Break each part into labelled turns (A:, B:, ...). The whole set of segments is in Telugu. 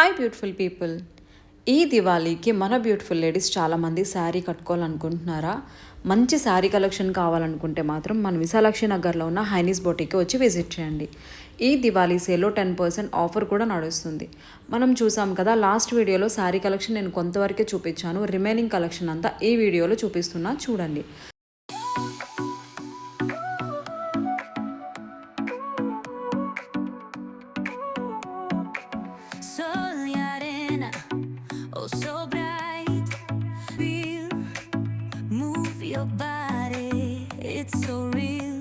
A: Hi beautiful people. ఈ దివాళీకి మన బ్యూటిఫుల్ లేడీస్ చాలామంది శారీ కట్టుకోవాలనుకుంటున్నారా? మంచి శారీ కలెక్షన్ కావాలనుకుంటే మాత్రం మన విశాలాక్షి నగర్లో ఉన్న హైనీస్ బొటిక్కి వచ్చి విజిట్ చేయండి. ఈ దివాళీ సేల్లో 10% ఆఫర్ కూడా నడుస్తుంది. మనం చూసాం కదా, లాస్ట్ వీడియోలో శారీ కలెక్షన్ నేను కొంతవరకే చూపించాను. రిమైనింగ్ కలెక్షన్ అంతా ఈ వీడియోలో చూపిస్తున్నా, చూడండి.
B: So bright, feel, move your body, it's so real.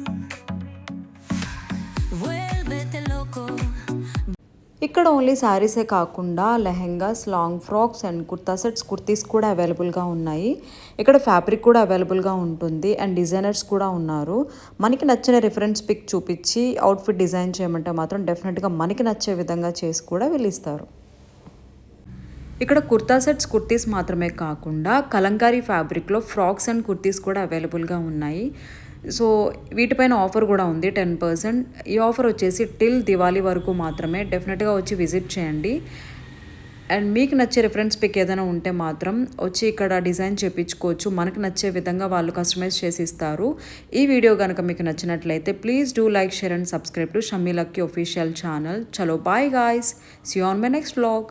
B: Vuélvete loco.
A: ఇక్కడ ఓన్లీ శారీసే కాకుండా lehengas, long frocks and kurta sets, kurtis కూడా అవైలబుల్గా ఉన్నాయి. ఇక్కడ ఫ్యాబ్రిక్ కూడా అవైలబుల్గా ఉంటుంది అండ్ డిజైనర్స్ కూడా ఉన్నారు. మనకి నచ్చిన రిఫరెన్స్ పిక్ చూపించి అవుట్ఫిట్ డిజైన్ చేయమంటే మాత్రం డెఫినెట్గా మనకి నచ్చే విధంగా చేసి కూడా వెళ్ళిస్తారు. ఇక్కడ కుర్తా సెట్స్, కుర్తీస్ మాత్రమే కాకుండా కలంకారీ ఫ్యాబ్రిక్లో ఫ్రాక్స్ అండ్ కుర్తీస్ కూడా అవైలబుల్గా ఉన్నాయి. సో వీటిపైన ఆఫర్ కూడా ఉంది 10%. ఈ ఆఫర్ వచ్చేసి టిల్ దివాళీ వరకు మాత్రమే. డెఫినెట్గా వచ్చి విజిట్ చేయండి. అండ్ మీకు నచ్చే రిఫరెన్స్ పిక్ ఏదైనా ఉంటే మాత్రం వచ్చి ఇక్కడ డిజైన్ చేయించుకోవచ్చు. మనకు నచ్చే విధంగా వాళ్ళు కస్టమైజ్ చేసి ఇస్తారు. ఈ వీడియో కనుక మీకు నచ్చినట్లయితే please do like, share and subscribe to Shammi Lucky official channel. చలో bye guys, see you on my next vlog.